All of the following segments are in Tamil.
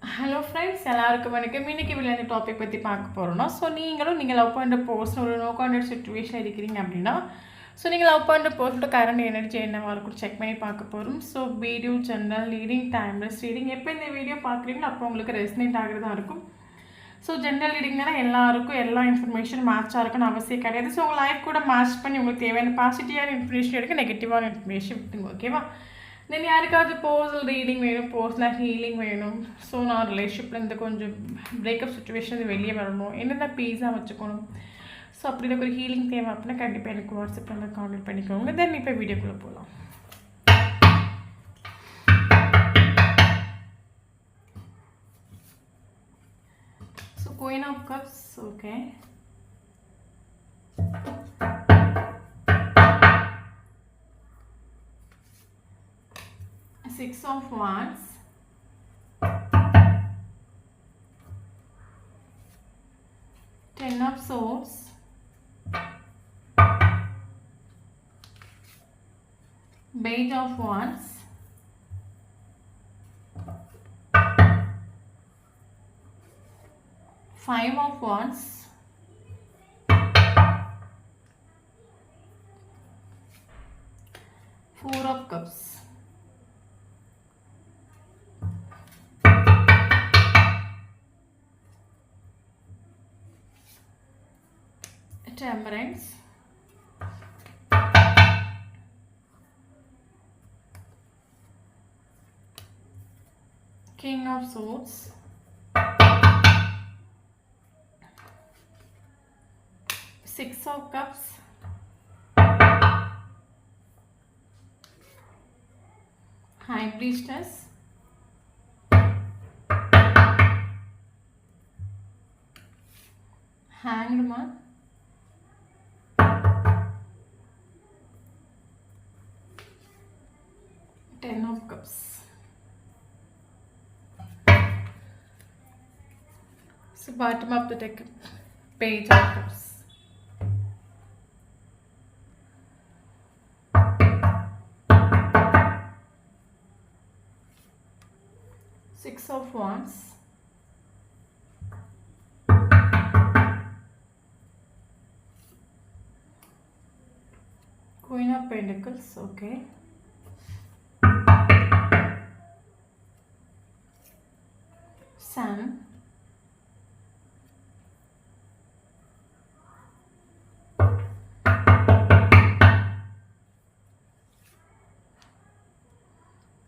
ஹலோ ஃப்ரெண்ட்ஸ், எல்லாருக்கும் வணக்கம். இன்னைக்கு இந்த டாபிக் பற்றி பார்க்க போகிறோம்னா, ஸோ நீங்கள் லவ் பண்ணுற பர்சன் ஒரு நோ கான்டாக்ட் சுச்சுவேஷன் இருக்கிறீங்க அப்படின்னா, ஸோ நீங்கள் லவ் பண்ணுற பர்சனோட கரண்ட் எனர்ஜி என்னவா இருக்கும் செக் பண்ணி பார்க்க போகிறோம். So video general reading, timeless reading, எப்போ இந்த வீடியோ பார்க்குறீங்களோ அப்போ உங்களுக்கு ரெசனேட் ஆகிறதா இருக்கும். ஸோ ஜென்ரல் ரீடிங்னா எல்லாருக்கும் எல்லா இன்ஃபர்மேஷன் மேட்சாக இருக்குன்னு அவசியம் கிடையாது. ஸோ உங்கள் லைஃப் கூட மேட்ச் பண்ணி உங்களுக்கு தேவையான பாசிட்டிவான இன்ஃபர்மேஷன் எடுக்க, நெகட்டிவான இன்ஃபர்மேஷன் விட்டுங்க. ஓகேவா? தென் யாருக்காவது பர்சனல் ரீடிங் வேணும், பர்சனல் ஹீலிங் வேணும். ஸோ நான் ரிலேஷன்ஷிப்பில் இருந்து கொஞ்சம் பிரேக்கப் சுச்சுவேஷன் வெளியே வரணும், என்னென்ன பீஸாக வச்சுக்கணும். ஸோ அப்படி எனக்கு ஒரு ஹீலிங் தேவை அப்படின்னா கண்டிப்பாக எனக்கு வாட்ஸ்அப்பில் வந்து கான்டாக்ட் பண்ணிக்கோங்க. தென் இப்போ வீடியோக்குள்ளே போகலாம். So queen of cups, okay. Six of Wands, Ten of Swords, Page of Wands, Five of Wands, Four of Cups. Temperance, King of Swords, Six of Cups, High Priestess, Hanged Man, Ten of Cups. So bottom of the deck, Page of Cups. Six of Wands, Queen of Pentacles, okay. Sun,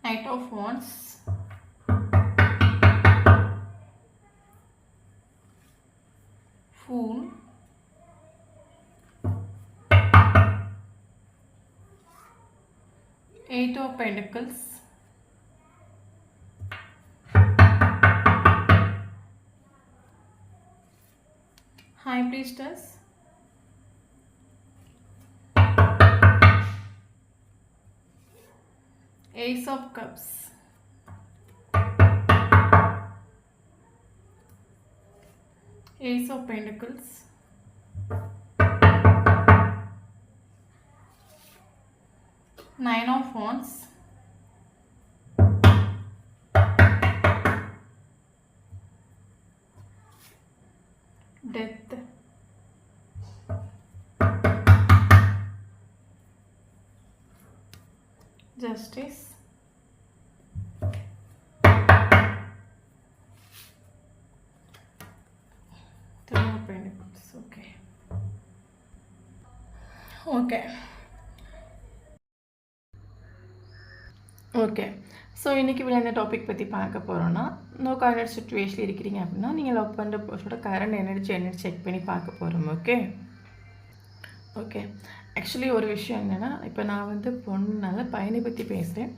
Knight of Wands, Fool, Eight of Pentacles, High Priestess, Ace of Cups, Ace of Pentacles, Nine of Wands, Death, Justice, Three of Pentacles, okay. Okay. Okay. So இன்றைக்கி இந்த டாபிக் பற்றி பார்க்க போகிறோன்னா, நோ கான்டாக்ட் சுச்சுவேஷனில் இருக்கிறீங்க அப்படின்னா நீங்கள் லவ் பண்ணுற பர்சனோட கரண்ட் எனர்ஜி செக் பண்ணி பார்க்க போகிறோம். Okay okay. ஆக்சுவலி ஒரு விஷயம் என்னென்னா, இப்போ நான் வந்து பொண்ணுனால பையனை பற்றி பேசுகிறேன்.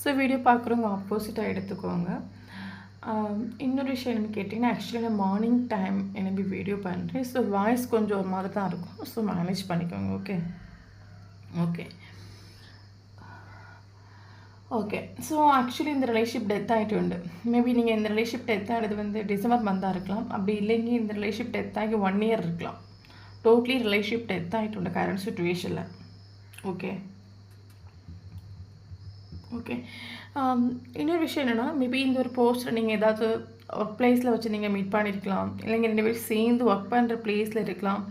ஸோ வீடியோ பார்க்குறவங்க ஆப்போசிட்டாக எடுத்துக்கோங்க. இன்னொரு விஷயம் என்னென்னு கேட்டிங்கன்னா, ஆக்சுவலி நான் மார்னிங் டைம் எனக்கு வீடியோ பண்ணுறேன். ஸோ வாய்ஸ் கொஞ்சம் ஒரு மாதிரி தான் இருக்கும். ஸோ மேனேஜ் பண்ணிக்கோங்க. Okay okay okay. So actually இந்த ரிலேஷன்ஷிப் டெத் ஆகிட்டு. மேபி நீங்கள் இந்த ரிலேஷன்ஷிப் டெத் ஆகிடுது வந்து டிசம்பர் மந்தாக இருக்கலாம். அப்படி இல்லைங்க இந்த ரிலேஷன்ஷிப் டெத் ஆகி 1 year இருக்கலாம். டோட்லி ரிலேஷன்ஷிப் டெத் ஆகிட்டு கரண்ட் சுச்சுவேஷனில். Okay okay. இன்னொரு விஷயம் என்னென்னா, மேபி இந்த ஒரு போஸ்ட்டில் நீங்கள் ஏதாவது ஒர்க் பிளேஸில் வச்சு நீங்கள் மீட் பண்ணியிருக்கலாம். இல்லைங்க 2 பேரும் சேர்ந்து ஒர்க் பண்ணுற பிளேஸில் இருக்கலாம்.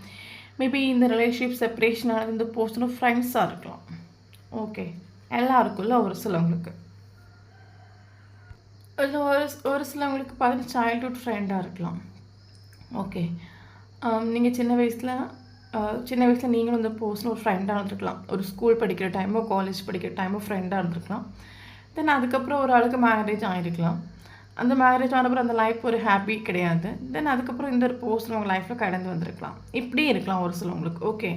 மேபி இந்த ரிலேஷன்ஷிப் செப்பரேஷன் ஆனது இந்த போஸ்ட்டோட ஃப்ரெண்ட்ஸாக இருக்கலாம். ஓகே, எல்லாருக்குள்ள ஒரு சிலவங்களுக்கு அதில் ஒரு சிலவங்களுக்கு பார்த்தீங்கன்னா சைல்ட்ஹுட் ஃப்ரெண்டாக இருக்கலாம். ஓகே, நீங்கள் சின்ன வயசில் நீங்களும் இந்த போஸ்ட்டில் ஒரு ஃப்ரெண்டாக இருந்திருக்கலாம். ஒரு ஸ்கூல் படிக்கிற டைமோ காலேஜ் படிக்கிற டைமோ ஃப்ரெண்டாக இருந்திருக்கலாம். தென் அதுக்கப்புறம் ஒரு ஆளுக்கு மேரேஜ் ஆகிருக்கலாம். அந்த மேரேஜ் ஆனப்புறம் அந்த லைஃப் ஒரு ஹாப்பி கிடையாது. தென் அதுக்கப்புறம் இந்த ஒரு போஸ்ட் உங்கள் லைஃப்பில் கடந்து வந்திருக்கலாம். இப்படி இருக்கலாம் ஒரு சிலவங்களுக்கு. ஓகே,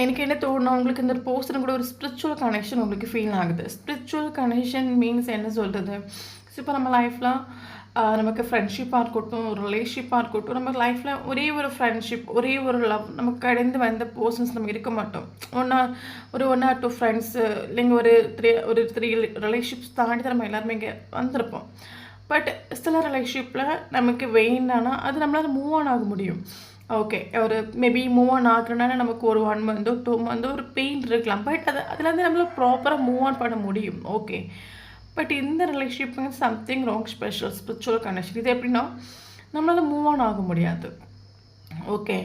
எனக்கு என்ன தோணுனா, உங்களுக்கு இந்த ஒரு போஸ்ட்னு கூட ஒரு ஸ்பிரிச்சுவல் கனெக்ஷன் உங்களுக்கு ஃபீல் ஆகுது. ஸ்பிரிச்சுவல் கனெக்ஷன் மீன்ஸ் என்ன சொல்கிறது? ஸோ இப்போ நம்ம லைஃப்பில் நமக்கு ஃப்ரெண்ட்ஷிப்பாக இருக்கட்டும், ஒரு ரிலேஷன்ஷிப்பாக இருக்கட்டும், நம்ம லைஃப்பில் ஒரே ஒரு ஃப்ரெண்ட்ஷிப், ஒரே ஒரு லவ் நமக்கு கடந்து வந்த பர்சன்ஸ் நம்ம இருக்க மாட்டோம். ஒன் ஆர் 2 ஃப்ரெண்ட்ஸு, இல்லைங்க ஒரு த்ரீ ரிலேஷன்ஷிப்ஸ் தாண்டி தான் நம்ம எல்லாருமே இங்கே வந்திருப்போம். பட் சில ரிலேஷன்ஷிப்பில் நமக்கு வேண்டானா அது நம்மளால் மூவ் ஆன் ஆக முடியும். ஓகே, ஒரு மேபி மூவ் ஆன் ஆகுறதுனால நமக்கு ஒரு 1 மந்த்தோ 2 மந்த்தோ ஒரு பெயின் இருக்கலாம். பட் அதுலேருந்து நம்மளால் ப்ராப்பராக மூவ் ஆன் பண்ண முடியும். ஓகே, பட் இந்த ரிலேஷன்ஷிப்புங்க something wrong special spiritual connection. இது எப்படின்னா நம்மளால் மூவ் ஆன் ஆக முடியாது. ஓகே,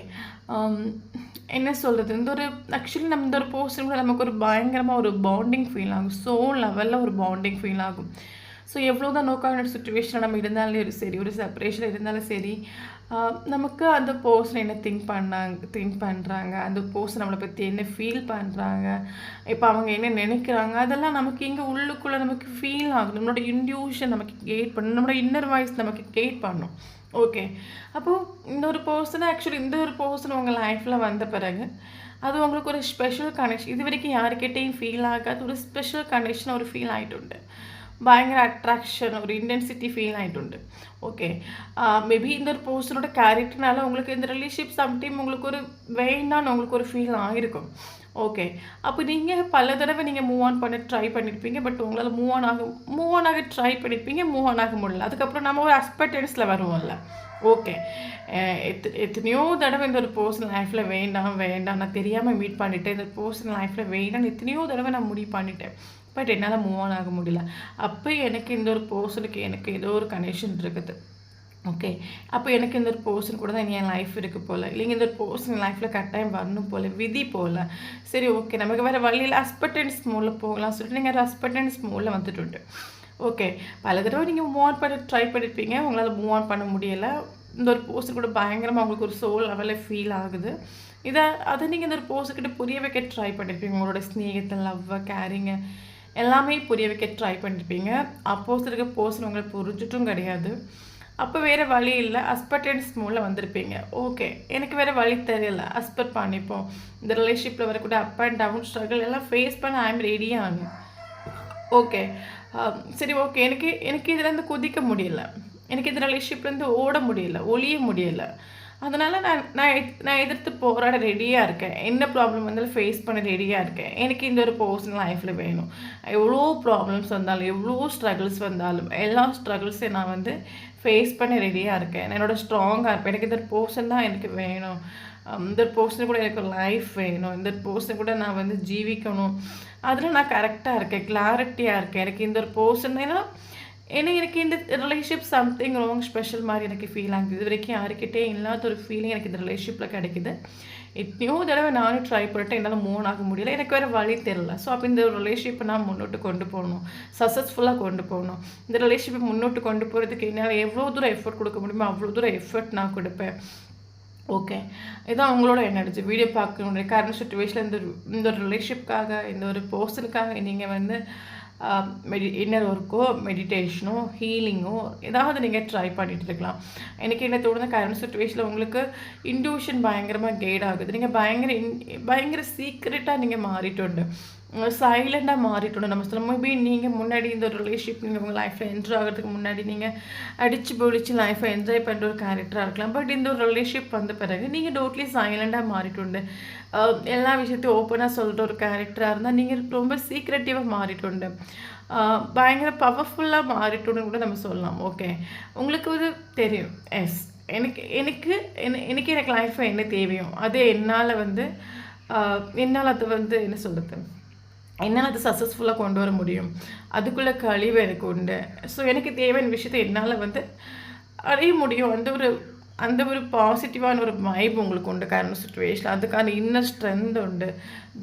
என்ன சொல்கிறது, ஆக்சுவலி நம்ம இந்த ஒரு போர்ஷன் கூட நமக்கு ஒரு பயங்கரமாக ஒரு பாண்டிங் ஃபீல் ஆகும். சோல் லெவலில் ஒரு பாண்டிங் ஃபீல் ஆகும். ஸோ எவ்வளோ தான் நோ கான்டாக்ட் சுச்சுவேஷனில் நம்ம இருந்தாலும் சரி, ஒரு செப்பரேஷனில் இருந்தாலும் சரி, நமக்கு அந்த பர்சன் என்ன திங்க் பண்ணுறாங்க, அந்த பர்சன் நம்மளை பற்றி என்ன ஃபீல் பண்ணுறாங்க, இப்போ அவங்க என்ன நினைக்கிறாங்க, அதெல்லாம் நமக்கு இங்கே உள்ளுக்குள்ளே நமக்கு ஃபீல் ஆகும். நம்மளோட இன்ட்யூஷன் நமக்கு கேட் பண்ணும், நம்மளோட இன்னர் வாய்ஸ் நமக்கு கேட் பண்ணும். ஓகே, அப்போது இந்த ஒரு பர்சன் உங்கள் லைஃப்பில் வந்த பிறகு அது உங்களுக்கு ஒரு ஸ்பெஷல் கனெக்ஷன். இது வரைக்கும் யாருக்கிட்டையும் ஃபீல் ஆகாது ஒரு ஸ்பெஷல் கனெக்ஷன் ஒரு ஃபீல் ஆகிட்டு பயங்கர அட்ராக்ஷன், ஒரு இன்டென்சிட்டி ஃபீல் ஆகிட்டு. ஓகே, மேபி இந்த ஒரு பர்சனோட கேரக்டர்னால உங்களுக்கு இந்த ரிலேஷன்ஷிப் சம்டைம் உங்களுக்கு ஒரு வேண்டான்னு உங்களுக்கு ஒரு ஃபீல் ஆகிருக்கும். ஓகே, அப்போ நீங்கள் பல தடவை நீங்கள் மூவ் ஆன் பண்ண ட்ரை பண்ணியிருப்பீங்க. பட் உங்களால் மூவ் ஆன் ஆக ட்ரை பண்ணியிருப்பீங்க, மூவ் ஆன் ஆக முடியல. அதுக்கப்புறம் நம்ம ஒரு அக்ஸ்பெக்டன்ஸில் வருவோம்ல. ஓகே, எத்தனையோ தடவை இந்த ஒரு பர்சன் லைஃப்பில் வேண்டாம் நான் தெரியாமல் மீட் பண்ணிவிட்டேன், இந்த பர்சன் லைஃப்பில் வேண்டாம்னு எத்தனையோ தடவை நான் முடிவு பண்ணிட்டேன். பட் என்னால் மூவ் ஆன் ஆக முடியல. அப்போ எனக்கு இந்த ஒரு பர்சனுக்கு எனக்கு ஏதோ ஒரு கனெக்ஷன் இருக்குது. ஓகே, அப்போ எனக்கு இந்த ஒரு பர்சன் கூட தான் என் லைஃப் இருக்குது போல், இல்லைங்க இந்த ஒரு பர்சன் லைஃப்பில் கட்டாயம் வரணும் போல், விதி போல். சரி, ஓகே, நமக்கு வேறு வழியில் ஹஸ்பண்டன்ஸ் மூலில் போகலாம் சொல்லிட்டு நீங்கள் ஹஸ்பண்டன்ஸ் மூலில் வந்துட்டு. ஓகே, பல தடவை நீங்கள் மூவ் ஆன் பண்ண ட்ரை பண்ணியிருப்பீங்க, உங்களால் மூவ் ஆன் பண்ண முடியலை. இந்த ஒரு பர்சன் கூட பயங்கரமாக உங்களுக்கு ஒரு சோல் லெவலில் ஃபீல் ஆகுது. அதை நீங்கள் இந்த ஒரு பர்சன்கிட்ட புரிய வைக்க ட்ரை பண்ணியிருப்பீங்க. உங்களோட ஸ்நேகத்தை, லவ்வை, கேரிங்கை எல்லாமே புரிய வைக்க ட்ரை பண்ணியிருப்பீங்க. அப்போஸ் இருக்க பர்சன் உங்களை புரிஞ்சிட்டும் கிடையாது. அப்போ வேறு வழி இல்லை, ஹஸ்பண்டன்ஸ் மூலில் வந்திருப்பீங்க. ஓகே, எனக்கு வேறு வழி தெரியல, ஹஸ்பண்ட் பண்ணிப்போம். இந்த ரிலேஷன்ஷிப்பில் வரக்கூடிய அப் அண்ட் டவுன் ஸ்ட்ரகிள் எல்லாம் ஃபேஸ் பண்ண ஐ எம் ரெடியாக. ஓகே, சரி, ஓகே, எனக்கு இதுலேருந்து குதிக்க முடியல, எனக்கு இந்த ரிலேஷன்ஷிப்லேருந்து ஓட முடியல, ஒழிய முடியலை. அதனால் நான் எதிர்த்து போராட ரெடியாக இருக்கேன். என்ன ப்ராப்ளம் வந்தாலும் ஃபேஸ் பண்ண ரெடியாக இருக்கேன். எனக்கு இந்த ஒரு பர்சன் லைஃப்பில் வேணும். எவ்வளோ ப்ராப்ளம்ஸ் வந்தாலும், எவ்வளோ ஸ்ட்ரகிள்ஸ் வந்தாலும், எல்லா ஸ்ட்ரகிள்ஸையும் நான் ஃபேஸ் பண்ண ரெடியாக இருக்கேன். என்னோடய ஸ்ட்ராங்காக இருப்பேன். எனக்கு இந்த ஒரு பர்சன் தான் எனக்கு வேணும். இந்த பர்சன் கூட எனக்கு ஒரு லைஃப் வேணும். இந்த பர்சன் கூட நான் ஜீவிக்கணும். அதில் நான் கரெக்டாக இருக்கேன், கிளாரிட்டியாக இருக்கேன். எனக்கு இந்த ஒரு பர்சன் எனக்கு இந்த ரிலேஷன்ஷிப் சம்திங் ராங் ஸ்பெஷல் மாதிரி எனக்கு ஃபீல் ஆகுது. இது வரைக்கும் யாருக்கிட்டே இல்லாத ஒரு ஃபீலிங் எனக்கு இந்த ரிலேஷன்ஷிப்பில் கிடைக்குது. எத்தனையோ தடவை நானும் ட்ரை பண்ணிட்டேன், என்னால் மூவ் ஆக முடியல, எனக்கு வேறு வழி தெரில. ஸோ அப்போ இந்த ரிலேஷன்ஷிப்பை நான் முன்னோட்டு கொண்டு போகணும், சக்ஸஸ்ஃபுல்லாக கொண்டு போகணும். இந்த ரிலேஷன்ஷிப்பை முன்னோட்டு கொண்டு போகிறதுக்கு என்னால் எவ்வளோ தூரம் எஃபர்ட் கொடுக்க முடியுமோ அவ்வளோ தூரம் எஃபர்ட் நான் கொடுப்பேன். ஓகே, இதான் அவங்களோட எனர்ஜி. வீடியோ பார்க்கணும் கரண்ட் சுச்சுவேஷனில் இந்த ஒரு ரிலேஷன்ஷிப்காக, இந்த ஒரு பர்சனுக்காக நீங்கள் இன்னர் ஒர்க்கோ, மெடிடேஷனோ, ஹீலிங்கோ ஏதாவது நீங்கள் ட்ரை பண்ணிட்டு இருக்கலாம். எனக்கு என்ன தோணுது, கரண்ட் சுச்சுவேஷனில் உங்களுக்கு இன்ட்யூஷன் பயங்கரமாக கைட் ஆகுது. நீங்கள் பயங்கர சீக்ரெட்டாக நீங்கள் மாறிட்டு சைலண்டாக மாறிட்டோம். நம்ம சொல்ல மேபி நீங்கள் முன்னாடி இந்த ஒரு ரிலேஷன்ஷிப் நீங்கள் உங்கள் லைஃப்பில் என்ஜாய் ஆகிறதுக்கு முன்னாடி நீங்கள் அடித்து பிடிச்சி லைஃப்பை என்ஜாய் பண்ணுற ஒரு கேரக்டராக இருக்கலாம். பட் இந்த ஒரு ரிலேஷன்ஷிப் வந்த பிறகு நீங்கள் டோட்லி சைலண்டாக மாறிட்டு எல்லா விஷயத்தையும் ஓப்பனாக சொல்கிற ஒரு கேரக்டராக இருந்தால் நீங்கள் ரொம்ப சீக்ரெட்டிவாக மாறிட்டு பயங்கர பவர்ஃபுல்லாக மாறிட்டுன்னு கூட நம்ம சொல்லலாம். ஓகே, உங்களுக்கு தெரியும். எஸ், எனக்கு லைஃப்பில் என்ன தேவையோ அது என்னால் என்னால் அது என்ன சொல்கிறது, என்னால் அது சக்ஸஸ்ஃபுல்லாக கொண்டு வர முடியும். அதுக்குள்ளே கழிவு எனக்கு உண்டு. ஸோ எனக்கு தேவையான விஷயத்தை என்னால் வந்து அடைய முடியும். அந்த ஒரு பாசிட்டிவான ஒரு வைப் உங்களுக்கு உண்டு கரண்ட் சிச்சுவேஷன். அதுக்கான இன்னர் ஸ்ட்ரென்த் உண்டு,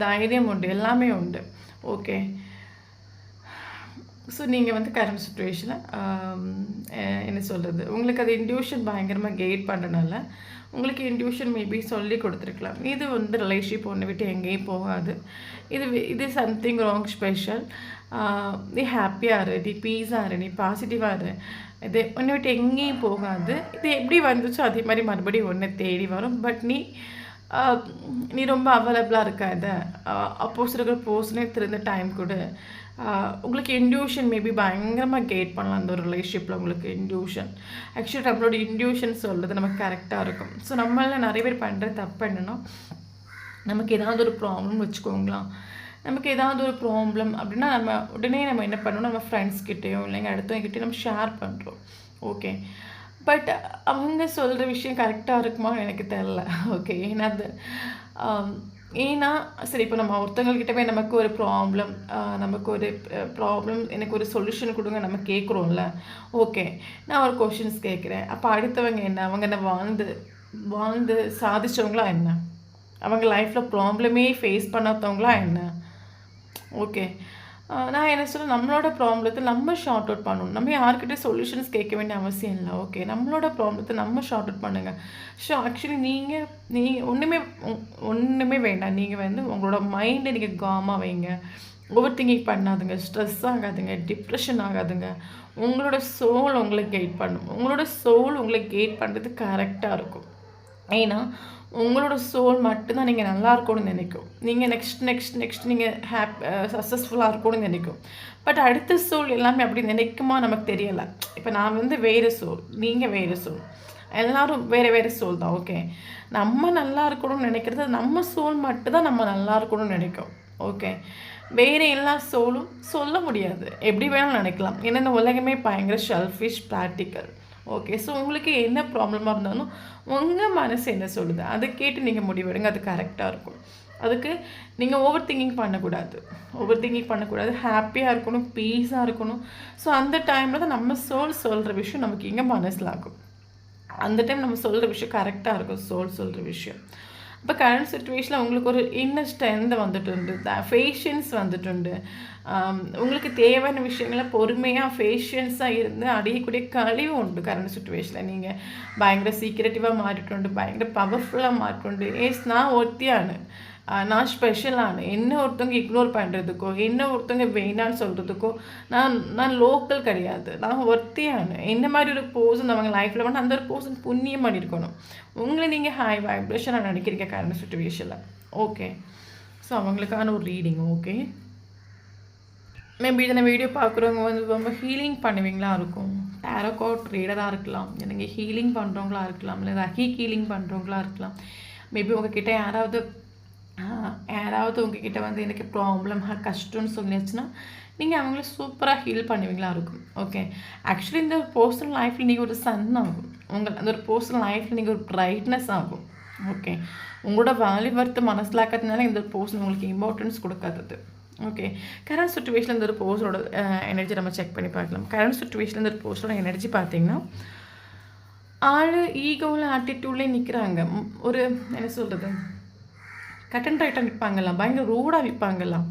தைரியம் உண்டு, எல்லாமே உண்டு. ஓகே. ஸோ நீங்கள் வந்து கரண்ட் சுச்சுவேஷனில் என்ன சொல்கிறது, உங்களுக்கு அது இன்ட்யூஷன் பயங்கரமாக கெயிட் பண்ணுறனால உங்களுக்கு இன்ட்யூஷன் மேபி சொல்லி கொடுத்துருக்கலாம். இது வந்து ரிலேஷன்ஷிப் ஒன்று விட்டு எங்கேயும் போகாது. இது சம்திங் ராங் ஸ்பெஷல். நீ ஹாப்பியாக இரு, நீ பீஸாக இரு, நீ பாசிட்டிவாக இரு. இது ஒன்று விட்டு எங்கேயும் போகாது. இது எப்படி வந்துச்சோ அதே மாதிரி மறுபடியும் ஒன்று தேடி வரும். பட் நீ ரொம்ப அவைலபிளாக இருக்காத. அப்போஸ் இருக்கிற போஸ்னே திருந்த டைம் கொடு. உங்களுக்கு இன்ட்யூஷன் மேபி பயங்கரமாக கெயிட் பண்ணலாம். அந்த ஒரு ரிலேஷன்ஷிப்பில் உங்களுக்கு இன்ட்யூஷன், ஆக்சுவலி நம்மளோட இன்ட்யூஷன் சொல்கிறது நமக்கு கரெக்டாக இருக்கும். ஸோ நம்மள நிறைய பேர் பண்ணுற தப்பு என்னென்னா, நமக்கு ஏதாவது ஒரு ப்ராப்ளம் வச்சுக்கோங்களேன். நமக்கு ஏதாவது ஒரு ப்ராப்ளம் அப்படின்னா உடனே நம்ம என்ன பண்ணணும், நம்ம ஃப்ரெண்ட்ஸ்கிட்டையோ இல்லைங்க அடுத்தவங்ககிட்டயோ நம்ம ஷேர் பண்ணுறோம். ஓகே. பட் அவங்க சொல்கிற விஷயம் கரெக்டாக இருக்குமா எனக்கு தெரில. ஓகே. ஏன்னா சரி, இப்போ நம்ம ஒருத்தவங்கக்கிட்ட போய் நமக்கு ஒரு ப்ராப்ளம் எனக்கு ஒரு சொல்யூஷன் கொடுங்க நம்ம கேட்குறோம்ல. ஓகே, நான் ஒரு கொஷின்ஸ் கேட்குறேன். அப்போ அடுத்தவங்க என்ன, அவங்க என்ன வாழ்ந்து சாதிச்சவங்களா என்ன, அவங்க லைஃப்பில் ப்ராப்ளமே ஃபேஸ் பண்ணாதவங்களா என்ன? ஓகே. நான் என்ன சொல்கிறேன், நம்மளோட ப்ராப்ளத்தை நம்ம ஷார்ட் அவுட் பண்ணணும். நம்ம யார்கிட்ட சொல்யூஷன்ஸ் கேட்க வேண்டிய அவசியம் இல்லை. ஓகே, நம்மளோட ப்ராப்ளத்தை நம்ம ஷார்ட் அவுட் பண்ணுங்கள். ஸோ ஆக்சுவலி நீங்கள் ஒன்றுமே வேண்டாம். நீங்கள் வந்து உங்களோட மைண்டை நீங்கள் காமாக வைங்க. ஓவர் திங்கிங் பண்ணாதுங்க, ஸ்ட்ரெஸ் ஆகாதுங்க, டிப்ரெஷன் ஆகாதுங்க. உங்களோட சோல் உங்களை கைட் பண்ணும். உங்களோட சோல் உங்களை கைட் பண்ணுறது கரெக்டாக இருக்கும். ஏன்னா உங்களோட சோல் மட்டும்தான் நீங்கள் நல்லா இருக்கணும்னு நினைக்கும். நீங்கள் நெக்ஸ்ட் நீங்கள் சக்ஸஸ்ஃபுல்லாக இருக்கணும்னு நினைக்கும். பட் அடுத்த சோல் எல்லாமே அப்படி நினைக்குமா நமக்கு தெரியலை. இப்போ நான் வந்து வேறு சோல், நீங்கள் வேறு சோல், எல்லோரும் வேறு சோல் தான். ஓகே, நம்ம நல்லா இருக்கணும்னு நினைக்கிறது நம்ம சோல் மட்டும்தான் நம்ம நல்லா இருக்கணும்னு நினைக்கும். ஓகே, வேறு எல்லா சோலும் சொல்ல முடியாது. எப்படி வேணாலும் நினைக்கலாம். ஏன்னா இந்த உலகமே பயங்கர ஷெல்ஃபிஷ், ப்ராக்டிக்கல். ஓகே. ஸோ உங்களுக்கு என்ன ப்ராப்ளமாக இருந்தாலும் உங்கள் மனசு என்ன சொல்லுது அதை கேட்டு நீங்கள் முடிவெடுங்க. அது கரெக்டாக இருக்கும். அதுக்கு நீங்கள் ஓவர் திங்கிங் பண்ணக்கூடாது. ஹாப்பியாக இருக்கணும், பீஸாக இருக்கணும். ஸோ அந்த டைமில் தான் நம்ம சோல் சொல்கிற விஷயம் நமக்கு இங்கே மனசில் ஆகும். அந்த டைம் நம்ம சொல்கிற விஷயம் கரெக்டாக இருக்கும், சோல் சொல்கிற விஷயம். இப்போ கரண்ட் சுச்சுவேஷனில் உங்களுக்கு ஒரு இன்னர் ஸ்ட்ரென்த் வந்துட்டு ஃபேஷியன்ஸ் வந்துட்டு உங்களுக்கு தேவையான விஷயங்களை பொறுமையாக ஃபேஷியன்ஸாக இருந்து அடையக்கூடிய கழிவு உண்டு. கரண்ட் சுச்சுவேஷனில் நீங்கள் பயங்கர சீக்ரெட்டிவாக மாறிட்டு, பயங்கர பவர்ஃபுல்லாக மாறிட்டு, நான் ஒருத்தியானு, நான் ஸ்பெஷலானு, என்ன ஒருத்தவங்க இக்னோர் பண்ணுறதுக்கோ, என்ன ஒருத்தவங்க வேணான்னு சொல்கிறதுக்கோ நான் லோக்கல் கிடையாது, நான் ஒருத்தியானு, என்ன மாதிரி ஒரு பர்சன் அவங்க லைஃப்பில் வந்து அந்த ஒரு பர்சன் புண்ணியம் பண்ணியிருக்கணும். உங்களை நீங்கள் ஹை வைப்ரேஷனாக நினைக்கிறீங்க கரண்ட் சுச்சுவேஷனில். ஓகே. ஸோ அவங்களுக்கான ஒரு ரீடிங். ஓகே, மேபி இதை வீடியோ பார்க்குறவங்க வந்து ரொம்ப ஹீலிங் பண்ணுவீங்களா இருக்கும். டேரோ கார்ட் ரீடராக இருக்கலாம், நீங்கள் ஹீலிங் பண்ணுறவங்களா இருக்கலாம், இல்லை ரஹி ஹீலிங் பண்ணுறவங்களா இருக்கலாம். மேபி உங்ககிட்ட யாராவது உங்ககிட்ட வந்து எனக்கு ப்ராப்ளம் கஷ்டம்னு சொல்லிடுச்சுன்னா நீங்கள் அவங்கள சூப்பராக ஹீல் பண்ணுவீங்களா இருக்கும். ஓகே, ஆக்சுவலி இந்த ஒரு பர்சனல் லைஃப்பில் நீங்கள் ஒரு சன் ஆகும். அந்த ஒரு பர்சனல் லைஃப்பில் நீங்கள் ஒரு ப்ரைட்னஸ் ஆகும். ஓகே, உங்களோட வேல்யூ வர்த்து மனசிலாக்கிறதுனால இந்த ஒரு பர்சன் உங்களுக்கு இம்பார்ட்டன்ஸ் கொடுக்காதது. ஓகே, கரண்ட் சுச்சுவேஷனில் இந்த ஒரு பர்சனோட எனர்ஜி நம்ம செக் பண்ணி பார்க்கலாம். கரண்ட் சுச்சுவேஷனில் இந்த ஒரு பர்சனோட எனர்ஜி பார்த்தீங்கன்னா ஆள் ஈகோவில் ஆட்டிடியூட்லேயே நிற்கிறாங்க. ஒரு என்ன சொல்கிறது, கட்டன் ரைட்டாக நிற்பாங்கலாம், பயங்கர ரூடாக விற்பாங்கலாம்.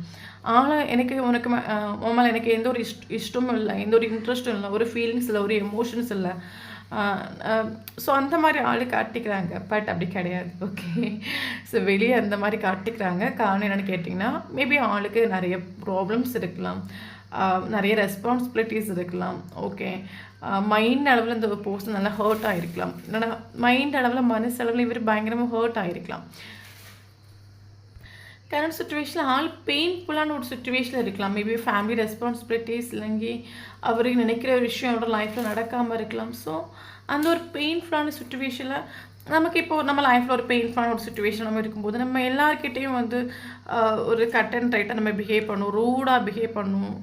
உனக்கு மேலே எனக்கு எந்த ஒரு இஷ்டமும் இல்லை, எந்த ஒரு இன்ட்ரெஸ்ட்டும் இல்லை, ஒரு ஃபீலிங்ஸ் இல்லை, ஒரு எமோஷன்ஸ் இல்லை. ஸோ அந்த மாதிரி ஆள் காட்டிக்கிறாங்க. பட் அப்படி கிடையாது. ஓகே, ஸோ வெளியே அந்த மாதிரி காட்டிக்கிறாங்க. காரணம் என்னென்னு கேட்டிங்கன்னா, மேபி ஆளுக்கு நிறைய ப்ராப்ளம்ஸ் இருக்கலாம், நிறைய ரெஸ்பான்சிபிலிட்டிஸ் இருக்கலாம். ஓகே, மைண்ட் அளவில் இந்த பர்சன் நல்லா ஹர்ட் ஆகிருக்கலாம், இல்லைன்னா மைண்ட் அளவில் மனசளவில் இவர் பயங்கரமாக ஹர்ட் ஆகிருக்கலாம். கரண்ட் சுச்சுவேஷனில் ஆள் பெயின்ஃபுல்லான ஒரு சுச்சுவேஷனில் இருக்கலாம். மேபி ஃபேமிலி ரெஸ்பான்சிபிலிட்டிஸ் இல்லைங்கி அவருக்கு நினைக்கிற ஒரு விஷயம் அவரோட லைஃப்பில் நடக்காமல் இருக்கலாம். ஸோ அந்த ஒரு பெயின்ஃபுல்லான சுச்சுவேஷனில் நமக்கு இப்போது நம்ம லைஃப்பில் ஒரு பெயின்ஃபுல்லான ஒரு சுச்சுவேஷன் நம்ம இருக்கும்போது நம்ம எல்லாருக்கிட்டையும் வந்து ஒரு கட் அண்ட் ரைட்டாக நம்ம பிஹேவ் பண்ணுவோம், ரூடாக பிஹேவ் பண்ணுவோம்.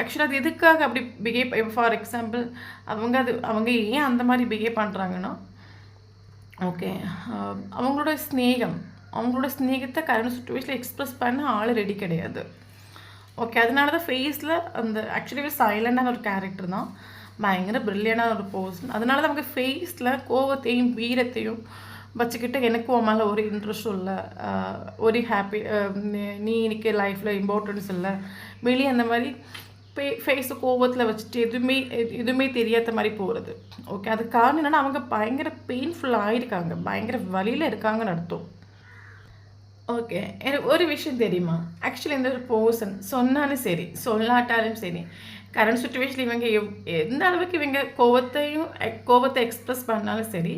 ஆக்சுவலாக அது எதுக்காக அப்படி பிஹேவ், ஃபார் எக்ஸாம்பிள் அவங்க ஏன் அந்த மாதிரி பிஹேவ் பண்ணுறாங்கன்னா, ஓகே, அவங்களோட ஸ்நேகம், அவங்களோட ஸ்நேகத்தை கரண்ட் சுச்சுவேஷனில் எக்ஸ்ப்ரெஸ் பண்ண ஆள் ரெடி கிடையாது. ஓகே, அதனால தான் ஃபேஸில் அந்த ஆக்சுவலி சைலண்டான ஒரு கேரக்டர் தான், பயங்கர ப்ரில்லியண்டான ஒரு பர்சன். அதனால தான் நமக்கு ஃபேஸில் கோவத்தையும் வீரத்தையும் வச்சுக்கிட்டு எனக்கு உன் மேலே ஒரு இன்ட்ரெஸ்ட்டும் இல்லை, ஒரு ஹாப்பி, நீ இன்னைக்கு லைஃப்பில் இம்பார்ட்டன்ஸ் இல்லை, வெளியே அந்த மாதிரி ஃபேஸு கோவத்தில் வச்சுட்டு எதுவுமே தெரியாத மாதிரி போகிறது. ஓகே, அது காரணம் என்னென்னா அவங்க பயங்கர பெயின்ஃபுல்லாக ஆகிருக்காங்க, பயங்கர வழியில் இருக்காங்கன்னு அர்த்தம். ஓகே, எனக்கு ஒரு விஷயம் தெரியுமா, ஆக்சுவலி இந்த ஒரு பர்சன் சொன்னாலும் சரி சொல்லாட்டாலும் சரி கரண்ட் சுச்சுவேஷனில் இவங்க எந்த அளவுக்கு இவங்க கோவத்தை எக்ஸ்ப்ரெஸ் பண்ணாலும் சரி,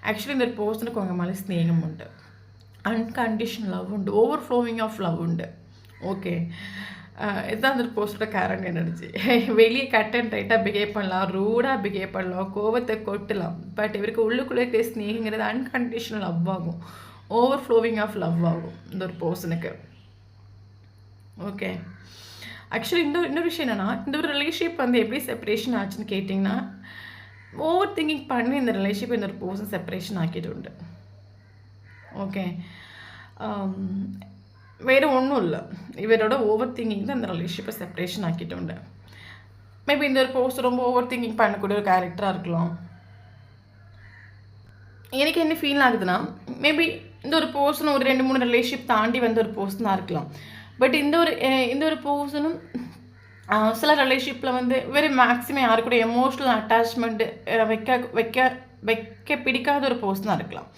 ஆக்சுவலி இந்த ஒரு பர்சனுக்கு உங்கள் மேலே ஸ்நேகம் உண்டு, அன்கண்டிஷனல் லவ் உண்டு, ஓவர் ஃப்ளோவிங் ஆஃப் லவ் உண்டு. ஓகே, இதுதான் அந்த பர்சனோட கேரக்டர் எனர்ஜி. வெளியே கட் அண்ட் ரைட்டாக பிஹேவ் பண்ணலாம், ரூடாக பிஹேவ் பண்ணலாம், கோவத்தை கொட்டலாம், பட் இவருக்கு உள்ளுக்குள்ளே இருக்க ஸ்நேகங்கிறது அன்கண்டிஷனல் லவ் ஆகும், ஓவர் ஃப்ளோவிங் ஆஃப் லவ் ஆகும் இந்த ஒரு பர்சனுக்கு. ஓகே, ஆக்சுவலி இன்னொரு விஷயம் என்னென்னா, இந்த ஒரு ரிலேஷன்ஷிப் வந்து எப்படி செப்பரேஷன் ஆச்சுன்னு கேட்டிங்கன்னா, ஓவர் திங்கிங் பண்ணி இந்த ரிலேஷன்ஷிப் இந்த ஒரு பர்சன் செப்பரேஷன் ஆக்கிட்டு உண்டு. ஓகே, வேறு ஒன்றும் இல்லை, இவரோட ஓவர் திங்கிங் தான் இந்த ரிலேஷன்ஷிப்பை செப்பரேஷன் ஆக்கிட்டு உண்டு. மேபி இந்த ஒரு பர்சன் ரொம்ப ஓவர் திங்கிங் பண்ணக்கூடிய ஒரு கேரக்டராக இருக்கலாம். எனக்கு என்ன ஃபீல் ஆகுதுன்னா, மேபி இந்த ஒரு பர்சன் ஒரு 2-3 ரிலேஷன்ஷிப் தாண்டி வந்த ஒரு பர்சனாக இருக்கலாம். பட் இந்த ஒரு பர்சனும் சில ரிலேஷன்ஷிப்பில் வந்து வெரி மேக்ஸிமம் யாரு கூட எமோஷ்னல் அட்டாச்மெண்ட்டு வைக்க பிடிக்காத ஒரு பர்சனாக இருக்கலாம்.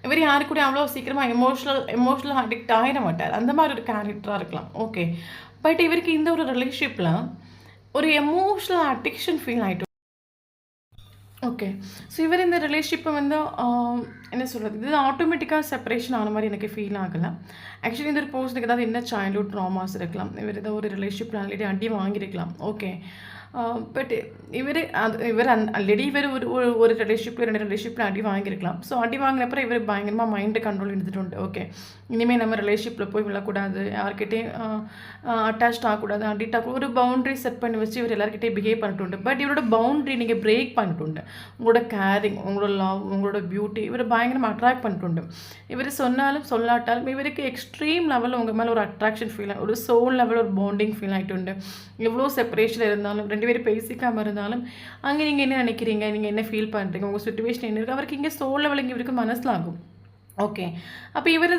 இவர் யாரு கூட அவ்வளோ சீக்கிரமாக எமோஷ்னல் அடிக்ட் ஆகிட மாட்டார், அந்த மாதிரி ஒரு கேரக்டராக இருக்கலாம். ஓகே, பட் இவருக்கு இந்த ஒரு ரிலேஷன்ஷிப்பில் ஒரு எமோஷ்னல் அடிக்ஷன் ஃபீல் ஆகிட்டு. ஓகே, ஸோ இவர் இந்த ரிலேஷன்ஷிப்பை வந்து என்ன சொல்கிறது, இது ஆட்டோமேட்டிக்காக செப்பரேஷன் ஆன மாதிரி எனக்கு ஃபீல் ஆகலை. ஆக்சுவலி இந்த ஒரு பர்சனுக்கு ஏதாவது என்ன சைல்ட்ஹுட் ட்ராமாஸ் இருக்கலாம், இவர் ஏதாவது ஒரு ரிலேஷன்ஷிப்பில் ஆல்ரெடி அடி வாங்கியிருக்கலாம். ஓகே, பட் இவர் ஆல்ரெடி இவர் ஒரு ரிலேஷன்ஷிப்பில் 2 ரிலேஷன்ஷிப்பில் அடி வாங்கியிருக்கலாம். ஸோ அடி வாங்கினப்பறம் இவர் பயங்கரமாக மைண்டு கண்ட்ரோல் எடுத்துகிட்டு உண்டு. ஓகே, இனிமேல் நம்ம ரிலேஷன்ஷிப்பில் போய் விழக்கூடாது, யார்கிட்டையும் அட்டாச்ட் ஆகக்கூடாது, அடிக்ட் ஆகக்கூடாது, ஒரு பவுண்ட்ரி செட் பண்ணி வச்சு இவர் எல்லாருக்கிட்டே பிஹேவ் பண்ணிட்டு உண்டு. பட் இவரோட பவுண்ட்ரி நீங்கள் பிரேக் பண்ணிட்டு உண்டு. உங்களோட கேரிங், உங்களோட லவ், உங்களோட பியூட்டி இவர் பயங்கரமாக அட்ராக்ட் பண்ணிட்டு உண்டு. இவர் சொன்னாலும் சொல்லாட்டாலும் இவருக்கு எக்ஸ்ட்ரீம் லெவலில் உங்கள் மேலே ஒரு அட்ராக்ஷன் ஃபீல் ஆகும், ஒரு சோல் லெவலில் ஒரு பாண்டிங் ஃபீல் ஆகிட்டு உண்டு. எவ்வளோ செப்பரேஷனில் இருந்தாலும் 2 பேரும் பேசிக்காமல் இருந்தாலும் அங்கே நீங்கள் என்ன நினைக்கிறீங்க, நீங்கள் என்ன ஃபீல் பண்ணுறீங்க, உங்கள் சுச்சுவேஷன் என்ன இருக்குது, அவருக்கு இங்கே சோல் லெவல் இங்கே இவருக்கு மனசிலாகும். ஓகே, அப்போ இவர்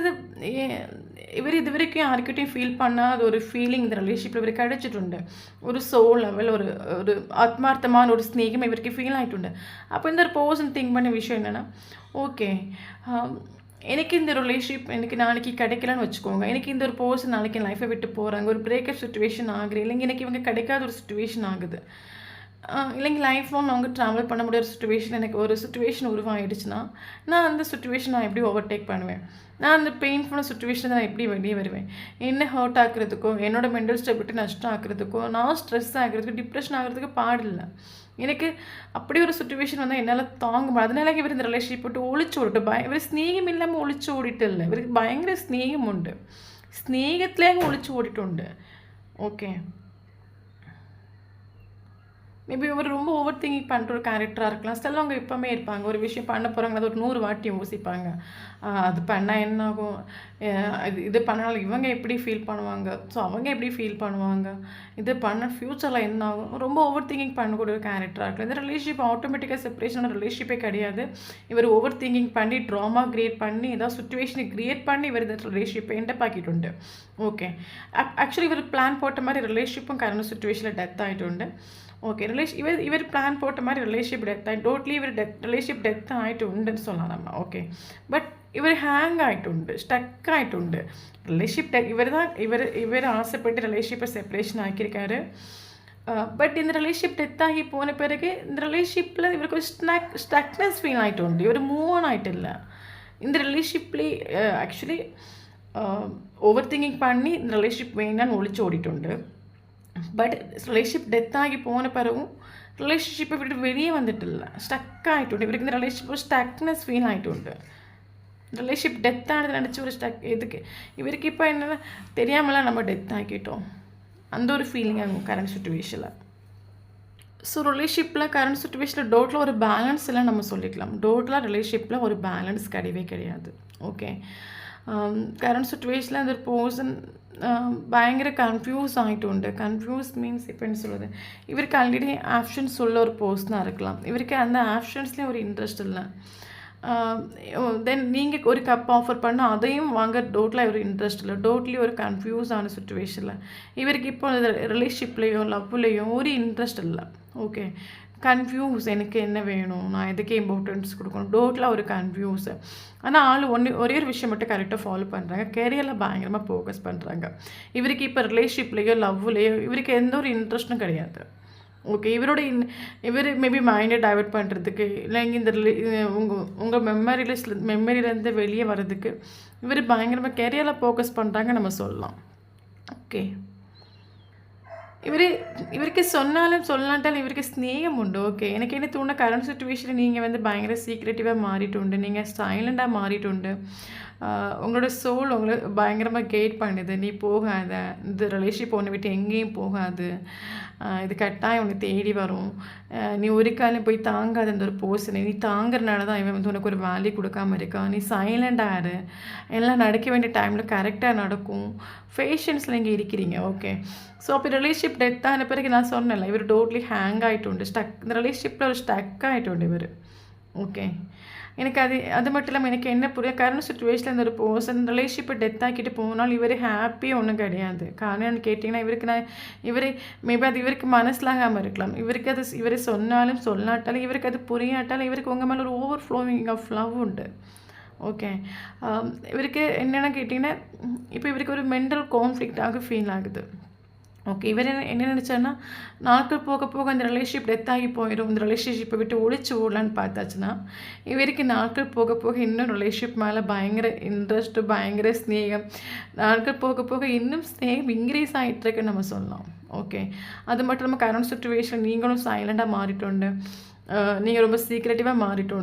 இது வரைக்கும் யாருக்கிட்டையும் ஃபீல் பண்ணாத ஒரு ஃபீலிங் இந்த ரிலேஷன்ஷிப்பில் இவர் கிடைச்சிட்டுண்டு. ஒரு சோல் லெவல், ஒரு ஆத்மார்த்தமான ஒரு ஸ்நேகம் இவருக்கு ஃபீல் ஆகிட்டுண்டு. அப்போ இந்த ஒரு பர்சன் திங்க் பண்ண விஷயம் என்னென்னா, ஓகே, எனக்கு இந்த ரிலேஷன்ஷிப் எனக்கு நாளைக்கு கிடைக்கலன்னு வச்சுக்கோங்க, எனக்கு இந்த ஒரு பர்சன் நாளைக்கு என் லைஃப்பை விட்டு போகிறாங்க, ஒரு பிரேக்கப் சுச்சுவேஷன் ஆகுது, இல்லைங்க எனக்கு இவங்க கிடைக்காத ஒரு சுச்சுவேஷன் ஆகுது, இல்லைங்க லைஃப் லாங் அவங்க ட்ராவல் பண்ண முடியாத சுச்சுவேஷன், எனக்கு ஒரு சுச்சுவேஷன் உருவாகிடுச்சுன்னா நான் அந்த சுச்சுவேஷன் நான் எப்படி ஓவர்டேக் பண்ணுவேன், நான் அந்த பெயின்ஃபுல்லான சுச்சுவேஷனை நான் எப்படி வெளியே வருவேன், என்ன ஹர்ட் ஆக்குறதுக்கோ, என்னோட மென்டல் ஸ்டெபிலிட்டி நஷ்டம் ஆக்குறதுக்கோ, நான் ஸ்ட்ரெஸ் ஆகிறதுக்கு, டிப்ரெஷன் ஆகிறதுக்கு பாடில்லை. எனக்கு அப்படி ஒரு சுச்சுவேஷன் வந்தால் என்னால் தாங்க முடியாது. அதனால இவர் இந்த ரிலேஷன்ஷிப் போட்டு ஒழிச்சு ஓடிட்டு இவர் ஸ்நேகம் இல்லாமல் ஒழிச்சு ஓடிட்டு இல்லை, இவருக்கு பயங்கர ஸ்நேகம் உண்டு, ஸ்நேகத்துலேயே ஒழிச்சு ஓடிட்டு உண்டு. ஓகே, மேபி ஒரு ரொம்ப ஓவர் திங்கிங் பண்ணுற ஒரு கேரக்டராக இருக்கலாம். சிலவங்க எப்போவுமே இருப்பாங்க, ஒரு விஷயம் பண்ண போகிறாங்க, அது ஒரு 100 வாட்டி யோசிப்பாங்க, அது பண்ணால் என்ன ஆகும், இது பண்ணாலும் இவங்க எப்படி ஃபீல் பண்ணுவாங்க, ஸோ அவங்க எப்படி ஃபீல் பண்ணுவாங்க, இது பண்ண ஃப்யூச்சரில் என்ன ஆகும், ரொம்ப ஓவர் திங்கிங் பண்ணக்கூடிய ஒரு கேரக்டராக இருக்கலாம். இந்த ரிலேஷன்ஷிப் ஆட்டோமேட்டிக்காக செப்பரேஷனான ரிலேஷன்ஷிப்பே கிடையாது. இவர் ஓவர் திங்கிங் பண்ணி ட்ராமா க்ரியேட் பண்ணி ஏதாவது சுச்சுவேஷனை க்ரியேட் பண்ணி இவர் இந்த ரிலேஷன்ஷிப்பை எண்டப்பாக்கிட்டு உண்டு. ஓகே, ஆக்சுவலி இவர் பிளான் போட்ட மாதிரி ரிலேஷன்ஷிப்பும் கரண்ட் சுச்சுவேஷனில் டெத் ஆகிட்டு உண்டு. ஓகே, இவர் பிளான் போட்ட மாதிரி ரிலேஷன்ஷிப் டெத் ஆகி டோட்டலி இவர் ரிலேஷன்ஷிப் டெத் ஆகிட்டு உண்டுன்னு சொல்லலாம் நம்ம. ஓகே, பட் இவர் ஹேங் ஆகிட்டு உண்டு, ஸ்டக் ஆகிட்டு உண்டு ரிலேஷன்ஷிப். இவர் ஆசைப்பட்டு ரிலேஷன்ஷிப்பை செப்பரேஷன் ஆக்கியிருக்காரு. பட் இந்த ரிலேஷன்ஷிப் டெத் ஆகி போன பிறகு இந்த ரிலேஷன்ஷிப்பில் இவருக்கு ஒரு ஸ்டக்னஸ் ஃபீல் ஆகிட்டு உண்டு, இவர் மூவ் ஆன் ஆகிட்டு இல்லை இந்த ரிலேஷன்ஷிப்லேயே. ஆக்சுவலி ஓவர் திங்கிங் பண்ணி இந்த ரிலேஷன்ஷிப் வேணான்னு ஒழிச்சு ஓடிட்டு உண்டு. பட் ரிலேஷன்ஷிப் டெத் ஆகி போன பிறகும் ரிலேஷன்ஷிப்பை விட்டு வெளியே வந்துட்டு இல்லை, ஸ்டக் ஆகிட்டு உண்டு. இவருக்கு இந்த ரிலேஷன்ஷிப் ஸ்டக்னஸ் ஃபீல் ஆகிட்டு உண்டு. ரிலேஷன்ஷிப் டெத் ஆனது நினச்சி ஒரு எதுக்கு இவருக்கு இப்போ என்னென்னா தெரியாமலாம் நம்ம டெத் ஆக்கிட்டோம், அந்த ஒரு ஃபீலிங் ஆகும் கரண்ட் சுச்சுவேஷனில். ஸோ ரிலேஷன்ஷிப்பில் கரண்ட் சுச்சுவேஷனில் டோட்டலாக ஒரு பேலன்ஸ் எல்லாம் நம்ம சொல்லிக்கலாம். டோட்டலாக ரிலேஷன்ஷிப்பில் ஒரு பேலன்ஸ் கிடையவே கிடையாது. ஓகே, കറണ്ട് സിറ്റുവേഷനിൽ അതൊരു പേഴ്സൺ ഭയങ്കര കൺഫ്യൂസ് ആയിട്ടുണ്ട്. കൺഫ്യൂസ് மீன்ஸ் இப்போ என்ன சொல்கிறது, இவருக்கு ஆல்ரெடி ஆப்ஷன்ஸ் உள்ள ஒரு பர்சனாக இருக்கலாம். இவருக்கு அந்த ஆப்ஷன்ஸ்லேயும் ஒரு இன்ட்ரெஸ்ட் இல்லை. தென் நீங்கள் ஒரு கப் ஆஃபர் பண்ணால் அதையும் வாங்க டோட்டலாக ஒரு இன்ட்ரெஸ்ட் இல்லை. டோட்லி ஒரு கன்ஃபியூஸ் ஆன சுச்சுவேஷனில் இவருக்கு இப்போ ரிலேஷன்ஷிப்லேயோ லவ்லேயோ ஒரு இன்ட்ரெஸ்ட் இல்லை. ஓகே, கன்ஃபியூஸ், எனக்கு என்ன வேணும், நான் எதுக்கே இம்பார்ட்டன்ஸ் கொடுக்கணும், டோட்டலாக ஒரு கன்ஃபியூஸ். ஆனால் ஒரே ஒரு விஷயம் மட்டும் கரெக்டாக ஃபாலோ பண்ணுறாங்க, கெரியரில் பயங்கரமாக ஃபோக்கஸ் பண்ணுறாங்க. இவருக்கு இப்போ ரிலேஷன்ஷிப்லேயோ லவ்லேயோ இவருக்கு எந்த ஒரு இன்ட்ரெஸ்ட்டும் கிடையாது. ஓகே, இவர் மேபி மைண்டை டைவெர்ட் பண்ணுறதுக்கு, இல்லைங்க இந்த உங்கள் மெமரியிலேருந்து வெளியே வர்றதுக்கு இவர் பயங்கரமாக கெரியரில் ஃபோக்கஸ் பண்ணுறாங்க நம்ம சொல்லலாம். ஓகே, ഇവർക്ക് சொன்னாலும் சொல்லாட்டாலும் இவருக்கு ஸ்நேகம் உண்டு. ஓகே, எனக்கு என்ன தோணுன கரண்ட் சுச்சுவேஷனில் நீங்கள் பயங்கர சீக்ரெட்டிவாக மாறிட்டு, நீங்கள் சைலண்டாக மாறிட்டு, உங்களோட சோல் உங்களை பயங்கரமாக கைட் பண்ணுது. நீ போகாத, இந்த ரிலேஷன்ஷிப் ஒன்று விட்டு எங்கேயும் போகாது, இது கட்டாயம் உன்னை தேடி வரும், நீ ஒரு காலம் போய் தாங்காத அந்த ஒரு பர்சனை, நீ தாங்கிறனால தான் இவன் உனக்கு ஒரு வேல்யூ கொடுக்காம இருக்கா, நீ சைலண்டாக இரு, எல்லாம் நடக்க வேண்டிய டைமில் கரெக்டாக நடக்கும், ஃபேஷன்ஸில் இங்கே இருக்கிறீங்க. ஓகே, ஸோ அப்போ ரிலேஷன்ஷிப் டெத் ஆன பிறகு நான் சொன்னேன்ல, இவர் டோட்லி ஹேங் ஆகிட்டு, இந்த ரிலேஷன்ஷிப்பில் ஒரு ஸ்டக் ஆகிட்டு இவர். ஓகே, எனக்கு அது மட்டும் இல்லாமல் எனக்கு என்ன புரியும், கரண்ட் சுச்சுவேஷனில் இந்த ஒரு பர்சன் ரிலேஷன்ஷிப்பை டெத் ஆக்கிட்டு போனாலும் இவர் ஹாப்பியாக ஒன்றும் கிடையாது. காரணம் கேட்டிங்கன்னா இவர் மேபி அது இவருக்கு மனசிலாகாமல் இருக்கலாம். இவர் சொன்னாலும் சொல்லாட்டாலும் இவருக்கு அது புரியாட்டாலும் இவருக்கு உங்கள் மேலே ஒரு ஓவர் ஃப்ளோவிங் ஆஃப் லவ் உண்டு. ஓகே, இவருக்கு என்னென்னு கேட்டிங்கன்னா இப்போ இவருக்கு ஒரு மென்டல் கான்ஃப்ளிக்டாக ஃபீல் ஆகுது. ஓகே, இவர் என்ன நினச்சாருன்னா, நாட்கள் போக போக அந்த ரிலேஷன்ஷிப் டெத் ஆகி போயிடும், இந்த ரிலேஷன்ஷிப்பை விட்டு ஒழிச்சு ஓடலான்னு பார்த்தாச்சுன்னா இவருக்கு நாட்கள் போக போக இன்னும் ரிலேஷன்ஷிப் மேலே பயங்கர இன்ட்ரெஸ்ட்டு, பயங்கர ஸ்நேகம், நாட்கள் போக போக இன்னும் ஸ்நேகம் இன்க்ரீஸ் ஆகிட்டுருக்குன்னு நம்ம சொல்லலாம். ஓகே, அது மட்டும் இல்லாமல் கரண்ட் சுச்சுவேஷன் நீங்களும் சைலண்டாக மாறிட்டு, நீங்கள் ரொம்ப சீக்ரெட்டிவாக மாறிட்டு,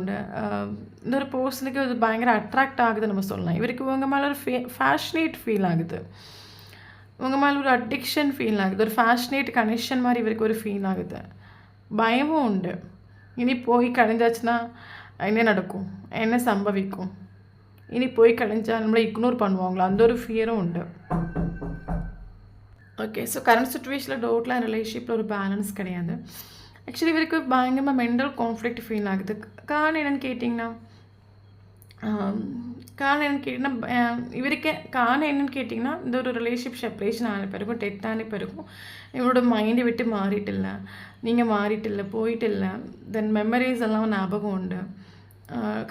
இந்த ஒரு பர்சனுக்கு அது பயங்கர அட்ராக்ட் ஆகுதுன்னு நம்ம சொல்லலாம். இவருக்கு உங்கள் மேலே ஒரு ஃபேஷனேட் ஃபீல் ஆகுது, உங்கள் மேலே ஒரு அடிக்ஷன் ஃபீல் ஆகுது, ஒரு ஃபேஷனேட் கனெக்ஷன் மாதிரி இவருக்கு ஒரு ஃபீல் ஆகுது. பயமும் உண்டு, இனி போய் கழிஞ்சாச்சுன்னா என்ன நடக்கும், என்ன சம்பவிக்கும், இனி போய் கழிஞ்சா நம்மளை இக்னோர் பண்ணுவாங்களா, அந்த ஒரு ஃபியரும் உண்டு. ஓகே, ஸோ கரண்ட் சுச்சுவேஷனில் டோட்டலாக ரிலேஷன்ஷிப்பில் ஒரு பேலன்ஸ் கிடையாது. ஆக்சுவலி இவருக்கு பயங்கரமாக மென்டல் கான்ஃப்ளிக்ட் ஃபீல் ஆகுது. காரணம் என்னென்னு கேட்டிங்கன்னா இவருக்கு காரணம் என்னென்னு கேட்டிங்கன்னா இந்த ஒரு ரிலேஷன்ஷிப் செப்பரேஷன் ஆன பிறகும் டெத் ஆன பிறகும் இவரோட மைண்டை விட்டு மாறிட்டில்ல, நீங்கள் மாறிட்டில்ல, போயிட்டில்ல, தென் மெமரிஸ் எல்லாம் ஞாபகம் உண்டு.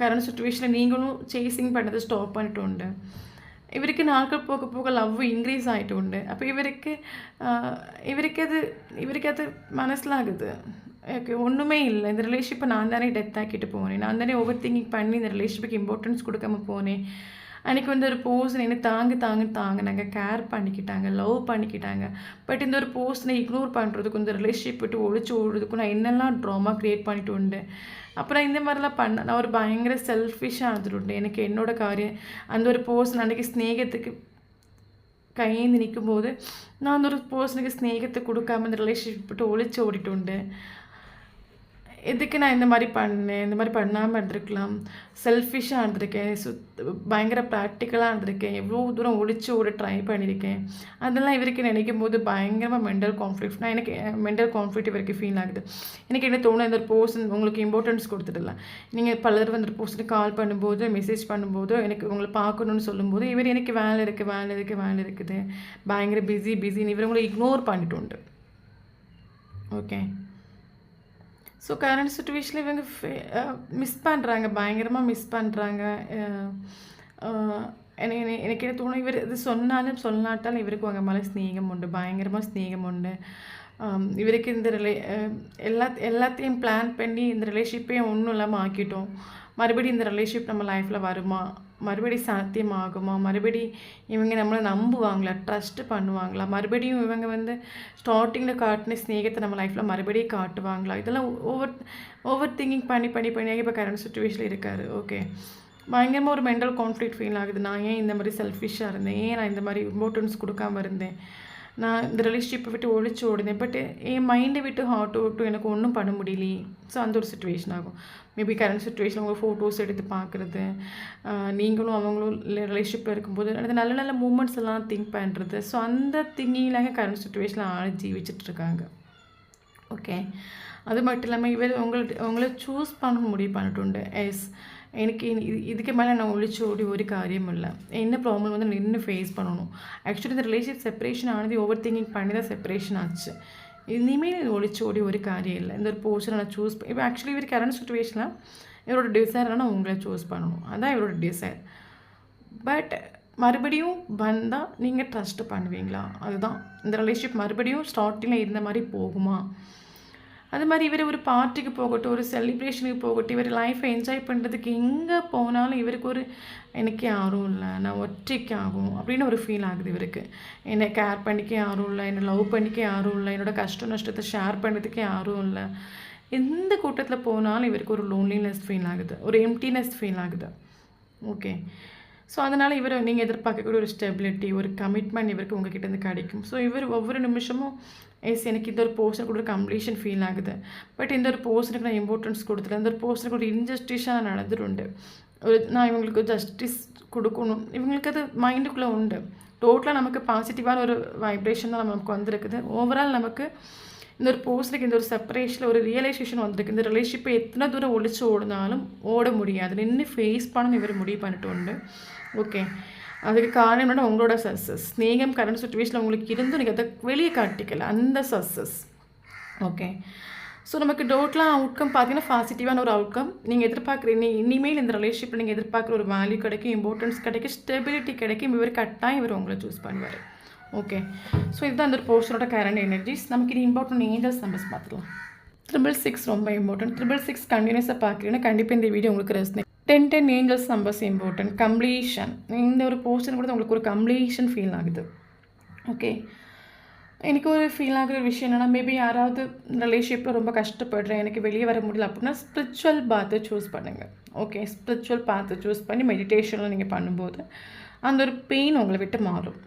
கரண்ட் சுச்சுவேஷனில் நீங்களும் சேசிங் பண்ணதை ஸ்டாப் பண்ணிட்டு உண்டு. இவருக்கு நாட்கள் போக போக லவ் இன்க்ரீஸ் ஆகிட்டு உண்டு. அப்போ இவருக்கு அது மனசிலாகுது. ஓகே, ஒன்றுமே இல்லை, இந்த ரிலேஷன்ஷிப்பை நான் தானே டெத் ஆக்கிட்டு போனேன், நான் தானே ஓவர் திங்கிங் பண்ணி இந்த ரிலேஷன்ஷிப்புக்கு இம்பார்ட்டன்ஸ் கொடுக்காம போனேன். அன்றைக்கி ஒரு பர்சன் என்ன தாங்கினாங்க, கேர் பண்ணிக்கிட்டாங்க, லவ் பண்ணிக்கிட்டாங்க. பட் இந்த ஒரு பர்சனை இக்னோர் பண்ணுறதுக்கும் இந்த ரிலேஷன்ஷிப் விட்டு ஒழிச்சு ஓடுறதுக்கும் நான் என்னெல்லாம் ட்ராமா க்ரியேட் பண்ணிட்டு உண்டு. அப்புறம் இந்த மாதிரிலாம் நான் ஒரு பயங்கர செல்ஃபிஷாக இருந்துட்டு, எனக்கு என்னோட காரியம் அந்த ஒரு பர்சன் அன்றைக்கி ஸ்நேகத்துக்கு கையேந்து நிற்கும்போது நான் அந்த ஒரு பர்சனுக்கு ஸ்நேகத்தை கொடுக்காம இந்த ரிலேஷன்ஷிப் விட்டு ஒழிச்சு ஓடிட்டு உண்டு. எதுக்கு நான் இந்த மாதிரி பண்ணேன், இந்த மாதிரி பண்ணாமல் இருந்திருக்கலாம், செல்ஃபிஷாக இருந்திருக்கேன், பயங்கர ப்ராக்டிக்கலாக இருந்திருக்கேன், எவ்வளோ தூரம் ஒழிச்சு ஓட ட்ரை பண்ணியிருக்கேன். அதெல்லாம் இவருக்கு நினைக்கும் போது பயங்கரமாக மென்டல் கான்ஃப்ளிக்ட். எனக்கு மென்டல் கான்ஃப்ளிக்ட் இவருக்கு ஃபீல் ஆகுது. எனக்கு என்ன தோணும், இந்த ஒரு பர்சன் உங்களுக்கு இம்பார்ட்டன்ஸ் கொடுத்துடல, நீங்கள் பலர் வந்து ஒரு பர்சனுக்கு கால் பண்ணும்போது மெசேஜ் பண்ணும்போது எனக்கு உங்களை பார்க்கணுன்னு சொல்லும்போது இவர் எனக்கு வேலை இருக்குது, பயங்கர பிஸின்னு இவர் உங்களை இக்னோர் பண்ணிட்டு உண்டு. ஓகே, ஸோ கரண்ட் சுச்சுவேஷனில் இவங்க பயங்கரமாக மிஸ் பண்ணுறாங்க. எனக்கு என்ன தோணும், இவர் இது சொன்னாலும் சொல்லாட்டாலும் இவருக்கு உங்கள் மேலே ஸ்நேகம் உண்டு, பயங்கரமாக ஸ்நேகம் உண்டு. இவருக்கு இந்த எல்லாத்தையும் பிளான் பண்ணி இந்த ரிலேஷன்ஷிப்பே ஒன்றும் இல்லாமல் ஆக்கிட்டோம். மறுபடியும் இந்த ரிலேஷன்ஷிப் நம்ம லைஃப்பில் வருமா, மறுபடியும் சாத்தியமாகுமா, மறுபடியும் இவங்க நம்மளை நம்புவாங்களா, ட்ரஸ்ட்டு பண்ணுவாங்களா, மறுபடியும் இவங்க வந்து ஸ்டார்டிங்கில் காட்டின ஸ்நேகத்தை நம்ம லைஃப்பில் மறுபடியும் காட்டுவாங்களா, இதெல்லாம் ஓவர் திங்கிங் பண்ணி இப்போ கரண்ட் சுச்சுவேஷனில் இருக்கார். ஓகே, பயங்கரமாக ஒரு மென்டல் கான்ஃப்ளிக்ட் ஃபீல் ஆகுது. நான் ஏன் இந்த மாதிரி செல்ஃபிஷாக இருந்தேன், ஏன் நான் இந்த மாதிரி இம்பார்ட்டன்ஸ் கொடுக்காமல் இருந்தேன், நான் இந்த ரிலேஷன்ஷிப்பை விட்டு ஒழிச்சு ஓடுனேன், பட் என் மைண்டை விட்டு ஹார்ட் விட்டு எனக்கு ஒன்றும் பண்ண முடியலையே. ஸோ அந்த ஒரு சுச்சுவேஷன் ஆகும். மேபி கரண்ட் சுச்சுவேஷன் உங்கள் ஃபோட்டோஸ் எடுத்து பார்க்குறது, நீங்களும் அவங்களும் ரிலேஷன்ஷிப்பில் இருக்கும்போது அது நல்ல நல்ல மூமெண்ட்ஸ் எல்லாம் திங்க் பண்ணுறது. ஸோ அந்த திங்கிங்லாங்க கரண்ட் சுச்சுவேஷனில் ஆள் ஜீவிச்சிட்ருக்காங்க. ஓகே, அது மட்டும் இல்லாமல் இவர் உங்களை சூஸ் பண்ண முடிவு பண்ணிட்டு எஸ் எனக்கு இதுக்கு மேலே நான் ஒழிச்சு ஓடி ஒரு காரியம் இல்லை, என்ன ப்ராப்ளம் வந்து நின்று ஃபேஸ் பண்ணணும். ஆக்சுவலி இந்த ரிலேஷன்ஷிப் செப்பரேஷன் ஆனது ஓவர் திங்கிங் பண்ணி தான் செப்பரேஷன் ஆச்சு. இனிமேல் இது ஒழிச்சு ஓடி ஒரு காரியம் இல்லை. இந்த ஒரு போர்ஷனை நான் சூஸ் இப்போ ஆக்சுவலி இவர் கரண்ட் சுச்சுவேஷனில் இவரோட டிசைர் நான் உங்களை சூஸ் பண்ணணும், அதுதான் இவரோட டிசைர். பட் மறுபடியும் வந்தால் நீங்கள் ட்ரஸ்ட் பண்ணுவீங்களா? அதுதான் இந்த ரிலேஷன்ஷிப் மறுபடியும் ஸ்டார்டிங்கில் இருந்த மாதிரி போகுமா? அது மாதிரி இவர் ஒரு பார்ட்டிக்கு போகட்டும், ஒரு செலிப்ரேஷனுக்கு போகட்டும், இவர் லைஃப்பை என்ஜாய் பண்ணுறதுக்கு எங்கே போனாலும் இவருக்கு ஒரு எனக்கு யாரும் இல்லை, நான் ஒற்றைக்காகும் அப்படின்னு ஒரு ஃபீல் ஆகுது இவருக்கு. என்னை கேர் பண்ணிக்க யாரும் இல்லை, என்னை லவ் பண்ணிக்க யாரும் இல்லை, என்னோடய கஷ்ட நஷ்டத்தை ஷேர் பண்ணுறதுக்கு யாரும் இல்லை. எந்த கூட்டத்தில் போனாலும் இவருக்கு ஒரு லோன்லினஸ் ஃபீல் ஆகுது, ஒரு எம்டினஸ் ஃபீல் ஆகுது. ஓகே, ஸோ அதனால் இவர் நீங்கள் எதிர்பார்க்கக்கூடிய ஒரு ஸ்டெபிலிட்டி, ஒரு கமிட்மெண்ட் இவருக்கு உங்ககிட்டேருந்து கிடைக்கும். ஸோ இவர் ஒவ்வொரு நிமிஷமும் எனக்கு இந்த ஒரு போர்ஷன் கூட ஒரு கம்ப்ளீஷன் ஃபீல் ஆகுது, பட் இந்த ஒரு போர்ஷனுக்கு நான் இம்பார்ட்டன்ஸ் கொடுத்துல, இந்த ஒரு போர்ஷனுக்கு ஒரு இன்ஜஸ்டிஸாக நடந்துருண்டு, நான் இவங்களுக்கு ஜஸ்டிஸ் கொடுக்கணும், இவங்களுக்கு அது மைண்டுக்குள்ளே உண்டு. டோட்டலாக நமக்கு பாசிட்டிவான ஒரு வைப்ரேஷன் தான் நமக்கு வந்திருக்குது. ஓவரால் நமக்கு இந்த ஒரு போர்ஷனுக்கு இந்த ஒரு செப்பரேஷனில் ஒரு ரியலைசேஷன் வந்திருக்கு. இந்த ரிலேஷன்ஷிப்பை எத்தனை தூரம் ஒழிச்சு ஓடினாலும் ஓட முடியாது, நின்று ஃபேஸ் பண்ணணும் இவர் முடிவு பண்ணிட்டு உண்டு. ஓகே, அதுக்கு காரணம் என்னென்னா உங்களோட சக்ஸஸ். ஸ்நேகம் கரண்ட் சுச்சுவேஷனில் உங்களுக்கு இருந்து நீங்கள் அதை வெளியே காட்டிக்கல, அந்த சக்ஸஸ். ஓகே, ஸோ நமக்கு டோட்டலாக அவுட்கம் பார்த்தீங்கன்னா பாசிட்டிவான ஒரு அவுட்கம். நீங்கள் எதிர்பார்க்குற இனிமேல் இந்த ரிலேஷன்ஷிப்பில் நீங்கள் எதிர்பார்க்குற ஒரு வேல்யூ கிடைக்கும், இம்பார்ட்டன்ஸ் கிடைக்கும், ஸ்டெபிலிட்டி கிடைக்கும். இவர் கட்டாயம் இவர் உங்களை சூஸ் பண்ணுவார். ஓகே, ஸோ இதுதான் அந்த ஒரு போர்ஷனோட கரண்ட் எனர்ஜிஸ். நமக்கு இது இம்பார்ட்டன்ட் ஏஞ்சல்ஸ் நம்பர்ஸ் பார்த்துக்கலாம். 666 ரொம்ப இம்பார்ட்டன்ட். 666 கண்டினியூஸாக பார்க்குறீங்கன்னா கண்டிப்பாக இந்த வீடியோ உங்களுக்கு rest. 10 angels numbers important. Completion, இந்த ஒரு போர்ஷன் கூட உங்களுக்கு ஒரு கம்ப்ளீஷன் ஃபீல் ஆகுது. ஓகே, எனக்கு ஒரு ஃபீல் ஆகிற விஷயம் என்னென்னா, மேபி யாராவது ரிலேஷன்ஷிப்பில் ரொம்ப கஷ்டப்படுறேன், எனக்கு வெளியே வர முடியல அப்படின்னா ஸ்பிரிச்சுவல் பாத்தை சூஸ் பண்ணுங்கள். ஓகே, ஸ்பிரிச்சுவல் பாத்தை சூஸ் பண்ணி மெடிடேஷனில் நீங்கள் பண்ணும்போது அந்த ஒரு பெயின் உங்களை விட்டு மாறும்.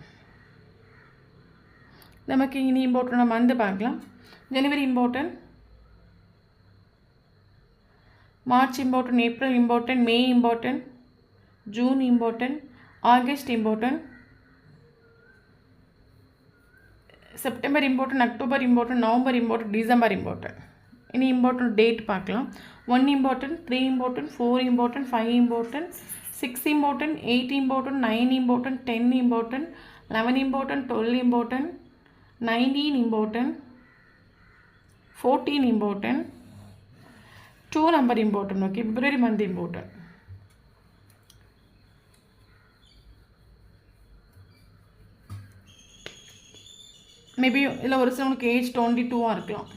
நமக்கு இனி இம்பார்ட்டன்ட் மந்த் பார்க்கலாம். January important, March important, April important, May important, June important, August important, September important, October important, November important, December important. இனி இம்பார்ட்டன்ட் டேட் பார்க்கலாம். 1 important, 3 important, 4 important, 5 important, 6 important, 8 important, 9 important, 10 important, 11 important, 12 important, 19 important, 14 important, 2 number important. Okay, February month important. Maybe இல்லை ஒரு சில உங்களுக்கு ஏஜ் 22 இருக்கலாம்.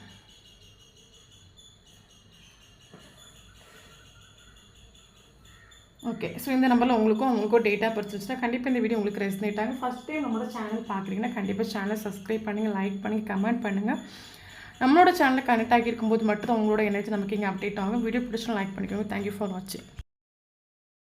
ஓகே, ஸோ இந்த நம்பரில் உங்களுக்கும் டேட்டா பர்ச்சேஸ்னால் கண்டிப்பாக இந்த வீடியோ உங்களுக்கு ரெசனேட் ஆகும். ஃபஸ்ட் டைம் நம்மளோட சேனல் பார்க்குறீங்கன்னா கண்டிப்பாக சேனலை சப்ஸ்கிரைப் பண்ணுங்கள், லைக் பண்ணுங்கள், கமெண்ட் பண்ணுங்கள். நம்மளோட சேனலில் கனெக்ட் ஆகியிருக்கும்போது மட்டும் தான் உங்களோட எனர்ஜி நமக்கு இங்கே அப்டேட் ஆகும். வீடியோ பிடிச்சா லைக் பண்ணிக்கோங்க. தேங்க்யூ ஃபார் வாட்சிங்.